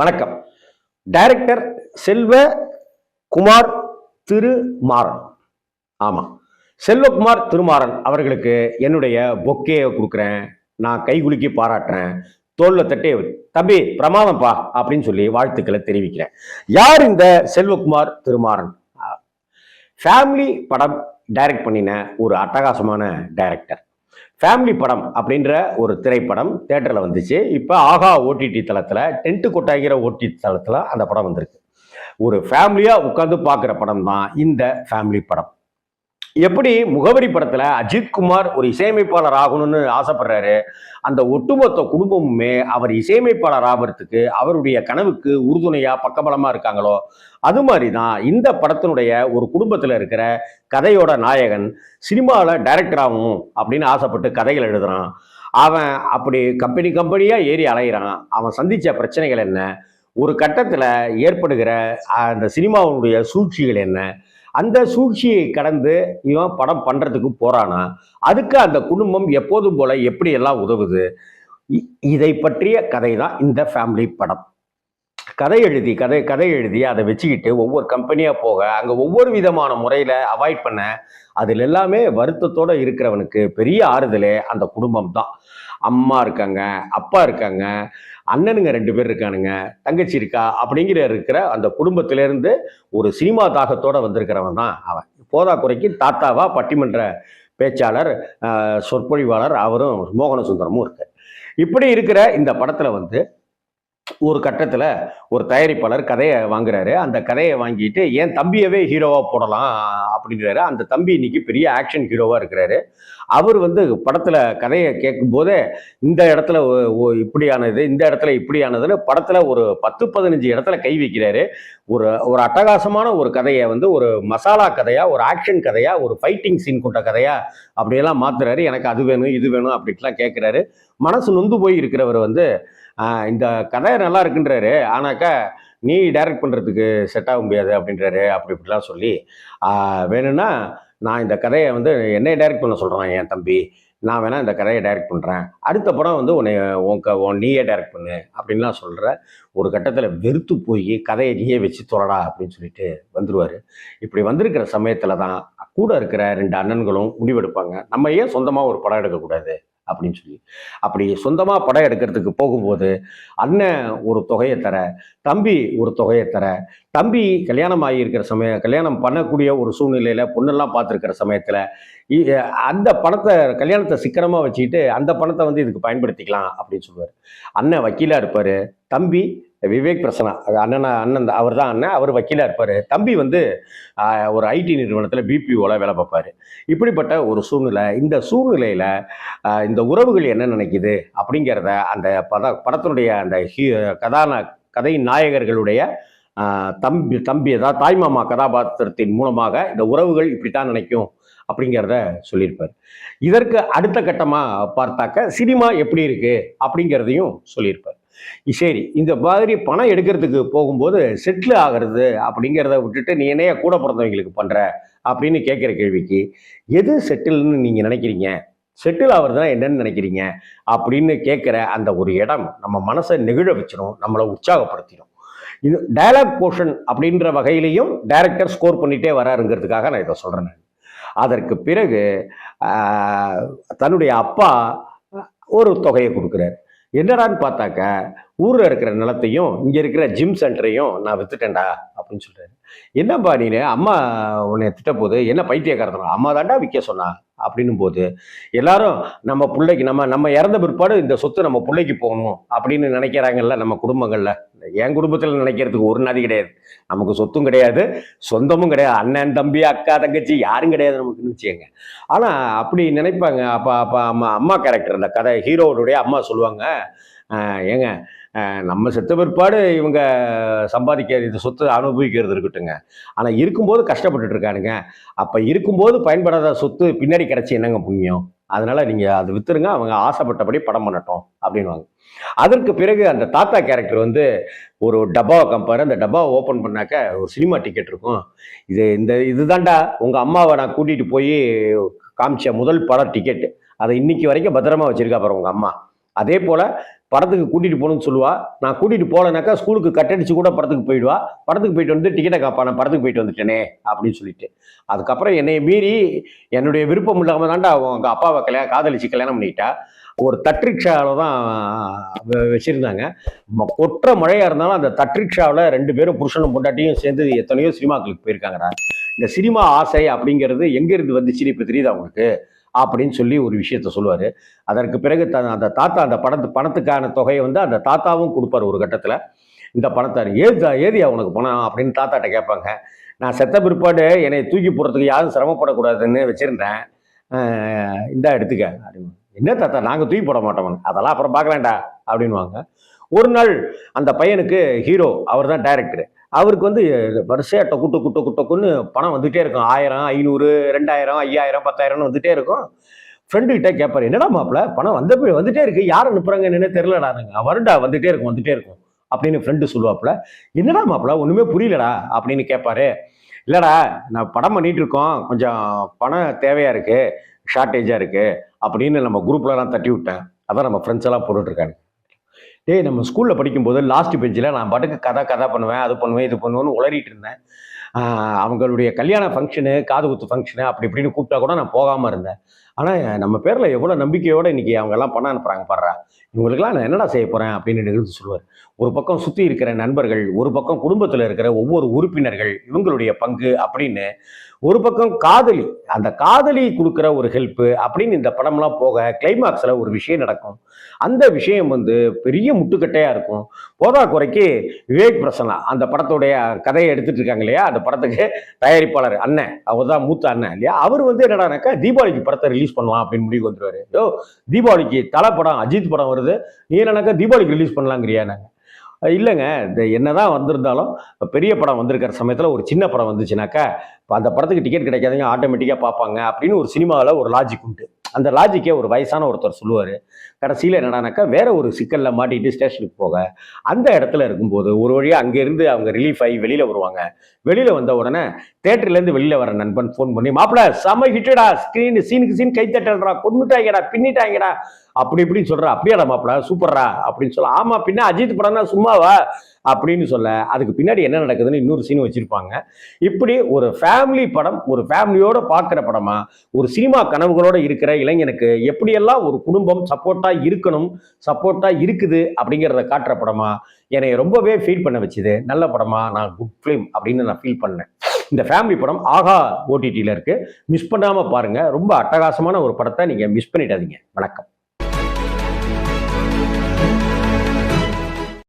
வணக்கம். டைரக்டர் செல்வ குமார் திருமாறன். ஆமா, செல்வகுமார் திருமாறன் அவர்களுக்கு என்னுடைய பொக்கேயை கொடுக்குறேன். நான் கைகுலுக்கி பாராட்டுறேன். தோல்ல தட்டி தம்பி பிரமாதம்ப்பா அப்படின்னு சொல்லி வாழ்த்துக்களை தெரிவிக்கிறேன். யார் இந்த செல்வகுமார் திருமாறன்? ஃபேமிலி படம் டைரக்ட் பண்ணின ஒரு அட்டகாசமான டைரக்டர். ஃபேமிலி படம் அப்படின்ற ஒரு திரைப்படம் தேட்டரில் வந்துச்சு. இப்போ ஆகா ஓடிடி தளத்தில், டென்ட்டு கொட்டாய்கிற ஓடிடி தளத்தில் அந்த படம் வந்திருக்கு. ஒரு ஃபேமிலியாக உட்காந்து பார்க்குற படம் தான் இந்த ஃபேமிலி படம். எப்படி முகவரி படத்துல அஜித் குமார் ஒரு இசையமைப்பாளர் ஆகணும்னு ஆசைப்படுறாரு, அந்த ஒட்டுமொத்த குடும்பமுமே அவர் இசையமைப்பாளர் ஆகிறதுக்கு அவருடைய கனவுக்கு உறுதுணையா பக்கபலமா இருக்காங்களோ, அது மாதிரி தான் இந்த படத்தினுடைய ஒரு குடும்பத்தில் இருக்கிற கதையோட நாயகன் சினிமாவில் டைரக்டர் ஆகணும் அப்படின்னு ஆசைப்பட்டு கதைகள் எழுதுறான். அவன் அப்படி கம்பெனியா ஏறி அலைகிறான். அவன் சந்திச்ச பிரச்சனைகள் என்ன, ஒரு கட்டத்தில் ஏற்படுகிற அந்த சினிமாவுடைய சூழ்ச்சிகள் என்ன, அந்த சூழ்ச்சியை கடந்து இவன் படம் பண்றதுக்கு போறானா, அதுக்கு அந்த குடும்பம் எப்போதும் போல எப்படி எல்லாம் உதவுது, இதை பற்றிய கதை தான் இந்த ஃபேமிலி படம். கதை எழுதி அதை வச்சுக்கிட்டு ஒவ்வொரு கம்பெனியா போக அங்க ஒவ்வொரு விதமான முறையில அவாய்ட் பண்ண, அதுல எல்லாமே வருத்தத்தோட இருக்கிறவனுக்கு பெரிய ஆறுதலே அந்த குடும்பம் தான். அம்மா இருக்காங்க, அப்பா இருக்காங்க, அண்ணனுங்க 2 பேர் இருக்கானுங்க, தங்கச்சி இருக்கா இருக்கிற அந்த குடும்பத்திலேருந்து ஒரு சினிமா தாகத்தோட வந்திருக்கிறவன் தான் அவன். போதா குறைக்கு தாத்தாவா பட்டிமன்ற பேச்சாளர், சொற்பொழிவாளர் அவரும் மோகன சுந்தரமும் இருக்கு. இப்படி இருக்கிற இந்த படத்துல ஒரு கட்டத்தில் ஒரு தயாரிப்பாளர் கதையை வாங்குறாரு. அந்த கதையை வாங்கிட்டு என் தம்பியவே ஹீரோவாக போடலாம் அப்படிங்கிறாரு. அந்த தம்பி இன்னைக்கு பெரிய ஆக்ஷன் ஹீரோவாக இருக்கிறாரு. அவர் படத்தில் கதையை கேட்கும் போதே இந்த இடத்துல இப்படியானது, இந்த இடத்துல இப்படியானதுன்னு படத்தில் ஒரு 10-15 இடத்துல கை வைக்கிறாரு. ஒரு ஒரு அட்டகாசமான ஒரு கதையை ஒரு மசாலா கதையா, ஒரு ஆக்ஷன் கதையா, ஒரு ஃபைட்டிங் சீன் கொண்ட கதையா அப்படியெல்லாம் மாத்துறாரு. எனக்கு அது வேணும் இது வேணும் அப்படின்ட்டுலாம் கேட்குறாரு. மனசு நொந்து போய் இருக்கிறவர் இந்த கதை நல்லா இருக்குன்றாரு, ஆனாக்கா நீ டைரக்ட் பண்ணுறதுக்கு செட் ஆக முடியாது அப்படின்றாரு. இப்படிலாம் சொல்லி வேணும்னா நான் இந்த கதையை என்னை டைரக்ட் பண்ண சொல்கிறேன் என் தம்பி, நான் வேணா இந்த கதையை டைரக்ட் பண்ணுறேன், அடுத்த படம் நீயே டைரக்ட் பண்ணு அப்படின்லாம் சொல்கிற. ஒரு கட்டத்தில் வெறுத்து போய் கதையை நீயே வச்சு தொலைடா அப்படின்னு சொல்லிட்டு வந்துடுவார். இப்படி வந்திருக்கிற சமயத்தில் தான் கூட இருக்கிற 2 அண்ணன்களும் முடிவெடுப்பாங்க, நம்ம ஏன் சொந்தமாக ஒரு படம் எடுக்கக்கூடாது அப்படின்னு சொல்லி. அப்படி சொந்தமா படம் எடுக்கிறதுக்கு போகும்போது அண்ணன் ஒரு தொகையை தர, தம்பி ஒரு தொகையை தர, தம்பி கல்யாணம் ஆகியிருக்கிற கல்யாணம் பண்ணக்கூடிய ஒரு சூழ்நிலையில பொண்ணெல்லாம் பார்த்துருக்கிற சமயத்துல அந்த கல்யாணத்தை சிக்கனமா வச்சுக்கிட்டு அந்த பணத்தை இதுக்கு பயன்படுத்திக்கலாம் அப்படின்னு சொல்லுவார். அண்ணன் வக்கீலா இருப்பாரு, தம்பி விவேக் பிரசன்னா அண்ணன் அவர் தான் அண்ணன், அவர் வக்கீலா இருப்பாரு. தம்பி ஒரு ஐடி நிறுவனத்தில் பிபிஓல வேலை பார்ப்பாரு. இப்படிப்பட்ட ஒரு சூழ்நிலை. இந்த சூழ்நிலையில இந்த உறவுகள் என்ன நினைக்குது அப்படிங்கிறத அந்த படத்தினுடைய அந்த கதையின் நாயகர்களுடைய தம்பி அதாவது தாய்மாமா கதாபாத்திரத்தின் மூலமாக இந்த உறவுகள் இப்படித்தான் நினைக்கும் அப்படிங்கிறத சொல்லியிருப்பார். இதற்கு அடுத்த கட்டமா பார்த்தாக்க சினிமா எப்படி இருக்கு அப்படிங்கிறதையும் சொல்லியிருப்பார். சரி, இந்த மாதிரி பணம் எடுக்கிறதுக்கு போகும்போது செட்டில் ஆகிறது அப்படிங்கிறத விட்டுட்டு நீ என்னைய கூட பிறந்தவங்களுக்கு பண்ற அப்படின்னு கேட்குற கேள்விக்கு எது செட்டில்னு நீங்க நினைக்கிறீங்க, செட்டில் ஆகுறதுனா என்னன்னு நினைக்கிறீங்க அப்படின்னு கேட்குற அந்த ஒரு இடம் நம்ம மனசை நெகிழ வச்சிடும், நம்மளை உற்சாகப்படுத்திடும். இது டயலாக் போர்ஷன் அப்படின்ற வகையிலையும் டைரக்டர் ஸ்கோர் பண்ணிட்டே வராருங்கிறதுக்காக நான் இதை சொல்றேன். அதற்கு பிறகு தன்னுடைய அப்பா ஒரு தொகையை கொடுக்குறாரு. என்னடான்னு பார்த்தாக்க ஊரில் இருக்கிற நிலத்தையும் இங்கே இருக்கிற ஜிம் சென்டரையும் நான் வித்துட்டேன்டா அப்படின்னு சொல்றாரு. என்னப்பா நீ, அம்மா உன்னை திட்ட போது என்ன பைத்தியக்காரத்தனம், அம்மா தாண்டா விற்க சொன்னா அப்படின்னும் போது எல்லாரும் நம்ம பிள்ளைக்கு நம்ம இறந்த பிற்பாடு இந்த சொத்து நம்ம பிள்ளைக்கு போகணும் அப்படின்னு நினைக்கிறாங்கல்ல நம்ம குடும்பங்கள்ல. என் குடும்பத்தில் நினைக்கிறதுக்கு ஒரு நாதி கிடையாது. நமக்கு சொத்தும் கிடையாது, சொந்தமும் கிடையாது, அண்ணன் தம்பி அக்கா தங்கச்சி யாரும் கிடையாது நமக்குன்னு வச்சுக்கோங்க. ஆனா அப்படி நினைப்பாங்க. அப்பா அம்மா கேரக்டர் அந்த கதை ஹீரோவுடைய அம்மா சொல்லுவாங்க, ஏங்க நம்ம செத்த பிற்பாடு இவங்க சம்பாதிக்கிறது இந்த சொத்து அனுபவிக்கிறது இருக்கட்டுங்க, ஆனால் இருக்கும்போது கஷ்டப்பட்டுட்டு இருக்கானுங்க, அப்போ இருக்கும்போது பயன்படாத சொத்து பின்னாடி கிடைச்சி என்னங்க புண்ணியம், அதனால நீங்கள் அதை வித்துருங்க, அவங்க ஆசைப்பட்டபடி படம் பண்ணட்டும் அப்படின்வாங்க. அதற்கு பிறகு அந்த தாத்தா கேரக்டர் ஒரு டப்பாவை காமிப்பாரு. அந்த டப்பாவை ஓப்பன் பண்ணாக்க ஒரு சினிமா டிக்கெட் இருக்கும். இதுதாண்டா உங்கள் அம்மாவை நான் கூட்டிகிட்டு போய் காமிச்ச முதல் படம் டிக்கெட்டு, அதை இன்னைக்கு வரைக்கும் பத்திரமா வச்சிருக்கா பாரு உங்கள் அம்மா. அதே போல் படத்துக்கு கூட்டிட்டு போகணும்னு சொல்லுவா. நான் கூட்டிட்டு போகலனாக்கா ஸ்கூலுக்கு கட்டடிச்சு கூட படத்துக்கு போயிடுவா. படத்துக்கு போயிட்டு வந்து டிக்கெட்டை காப்பா, நான் படத்துக்கு போயிட்டு வந்துட்டேனே அப்படின்னு சொல்லிட்டு. அதுக்கப்புறம் என்னை மீறி என்னுடைய விருப்பம் இல்லாம தாண்டா அவங்க அப்பாவை காதலிச்சு கல்யாணம் பண்ணிட்டா. ஒரு தட்ரிக்ஷாவில் தான் வச்சிருந்தாங்க. கொற்ற மழையா இருந்தாலும் அந்த தட்ரிக்ஷாவில் 2 பேரும் புருஷனும் பொண்டாட்டியும் சேர்ந்து எத்தனையோ சினிமாக்களுக்கு போயிருக்காங்கடா. இந்த சினிமா ஆசை அப்படிங்கிறது எங்க இருந்து வந்துச்சுன்னு இப்ப தெரியுது அவங்களுக்கு அப்படின்னு சொல்லி ஒரு விஷயத்த சொல்லுவாரு. அதற்கு பிறகு அந்த தாத்தா அந்த பணத்துக்கான தொகையை வந்து அந்த தாத்தாவும் கொடுப்பாரு ஒரு கட்டத்துல. இந்த பணத்தை ஏதியா உனக்கு பணம் அப்படின்னு தாத்தாட்ட கேட்பாங்க. நான் செத்த பிற்பாடு என்னை தூக்கி போடுறதுக்கு யாரும் சிரமப்படக்கூடாதுன்னு வச்சிருந்தேன். இந்தா எடுத்துக்க அப்படின்னு. என்ன தாத்தா நாங்க தூக்கி போட மாட்டோம், அதெல்லாம் அப்புறம் பார்க்கலாம்டா அப்படின்வாங்க. ஒரு நாள் அந்த பையனுக்கு ஹீரோ, அவர் தான் டைரக்டர், அவருக்கு வந்து வரிசையா டொக்குன்னு பணம் வந்துட்டே இருக்கும். 1000, 500, 2000, 5000, 10,000 வந்துட்டே இருக்கும். ஃப்ரெண்டு கிட்ட கேட்பாரு, என்னடா மாப்பிள்ள பணம் வந்துட்டே இருக்கு, யார் அனுப்புறாங்க என்னன்னு தெரியலடாங்க. வருண்டா வந்துட்டே இருக்கும் அப்படின்னு ஃப்ரெண்டு சொல்லுவாப்புல. என்னடா மாப்பிள்ள ஒண்ணுமே புரியலடா அப்படின்னு கேட்பாரு. இல்லடா நான் படம் பண்ணிட்டு இருக்கோம், கொஞ்சம் பணம் தேவையா இருக்கு, ஷார்ட்டேஜா இருக்கு அப்படின்னு நம்ம குரூப்லலாம் தட்டி விட்டேன். அதான் நம்ம ஃப்ரெண்ட்ஸ் எல்லாம் போட்டுட்டு இருக்காங்க. டேய் நம்ம ஸ்கூல்ல படிக்கும்போது லாஸ்ட் பெஞ்சில் நான் பாட்டுக்கு கதை பண்ணுவேன், அது பண்ணுவேன் இது பண்ணுவேன்னு உளறிட்டு இருந்தேன். அவங்களுடைய கல்யாண ஃபங்க்ஷனு, காது குத்து ஃபங்க்ஷனு அப்படி இப்படின்னு கூப்பிட்டா கூட நான் போகாமல் இருந்தேன். ஆனால் நம்ம பேரில் எவ்வளோ நம்பிக்கையோடு இன்னைக்கு அவங்க எல்லாம் பணம் அனுப்புகிறாங்க பாடுறா, இவங்களுக்கெல்லாம் நான் என்னடா செய்ய போகிறேன் அப்படின்னு நிகழ்த்து சொல்லுவார். ஒரு பக்கம் சுற்றி இருக்கிற நண்பர்கள், ஒரு பக்கம் குடும்பத்தில் இருக்கிற ஒவ்வொரு உறுப்பினர்கள், இவங்களுடைய பங்கு அப்படின்னு, ஒரு பக்கம் காதலி, அந்த காதலி கொடுக்குற ஒரு ஹெல்ப்பு அப்படின்னு இந்த படம்லாம் போக கிளைமாக்ஸில் ஒரு விஷயம் நடக்கும். அந்த விஷயம் வந்து பெரிய முட்டுக்கட்டையாக இருக்கும். போதா குறைக்கு விவேக் பிரசன்னா அந்த படத்துடைய கதையை எடுத்துட்டு இருக்காங்க இல்லையா, அந்த படத்துக்கு தயாரிப்பாளர் அண்ணன், அவர் தான் மூத்த அண்ணன் இல்லையா, அவர் வந்து என்னடானாக்கா தீபாவளிக்கு படத்தை ரிலீஸ் பண்ணலாம் அப்படின்னு முடிவு வந்துருவாரு. யோ தீபாவளிக்கு தலை படம் அஜித் படம் வருது, நீ என்னன்னாக்கா தீபாவளிக்கு ரிலீஸ் பண்ணலாங்கிறியா? நாங்கள் இல்லைங்க, இந்த என்னதான் வந்திருந்தாலும் பெரிய படம் வந்திருக்கிற சமயத்தில் ஒரு சின்ன படம் வந்துச்சுனாக்கா அந்த படத்துக்கு டிக்கெட் கிடைக்காதீங்க, ஆட்டோமேட்டிக்காக பார்ப்பாங்க அப்படின்னு ஒரு சினிமாவில் ஒரு லாஜிக் உண்டு. அந்த லாஜிக்கே ஒரு வயசான ஒருத்தர் சொல்லுவார். கடைசியில் என்னடானாக்கா வேற ஒரு சிக்கலில் மாட்டிட்டு ஸ்டேஷனுக்கு போக அந்த இடத்துல இருக்கும்போது ஒரு வழியாக அங்கேருந்து அவங்க ரிலீஃப் ஆகி வெளியில் வருவாங்க. வெளியில் வந்த உடனே தேட்டர்லேருந்து வெளியில் வர நண்பன் ஃபோன் பண்ணி, மாப்பிள்ள செம ஹிட்டடா, சீனுக்கு சீன் கைத்தட்டல்றா, கொண்டுட்டாங்கடா, பின்னிட்டாங்கடா அப்படி இப்படின்னு சொல்கிறா. அப்படியாடா மாப்பிள்ள சூப்பர்ரா அப்படின்னு சொல்ல. ஆமாம் பின்ன அஜித் படம் தான் சும்மாவா அப்படின்னு சொல்ல, அதுக்கு பின்னாடி என்ன நடக்குதுன்னு இன்னொரு சீன் வச்சிருப்பாங்க. இப்படி ஒரு ஃபேமிலி படம், ஒரு ஃபேமிலியோட பார்க்குற படமா, ஒரு சினிமா கனவுகளோட இருக்கிற இளைஞனுக்கு எப்படியெல்லாம் ஒரு குடும்பம் சப்போர்ட்டா இருக்கணும், சப்போர்ட்டா இருக்குது அப்படிங்கிறத காட்டுற படமா என்னை ரொம்பவே ஃபீல் பண்ண வச்சுது. நல்ல படமா, நான் குட் ஃபிலிம் அப்படின்னு நான் ஃபீல் பண்ணேன். இந்த ஃபேமிலி படம் ஆஹா ஓடிடியில் இருக்கு, மிஸ் பண்ணாம பாருங்க. ரொம்ப அட்டகாசமான ஒரு படத்தை நீங்க மிஸ் பண்ணிடாதீங்க. வணக்கம்.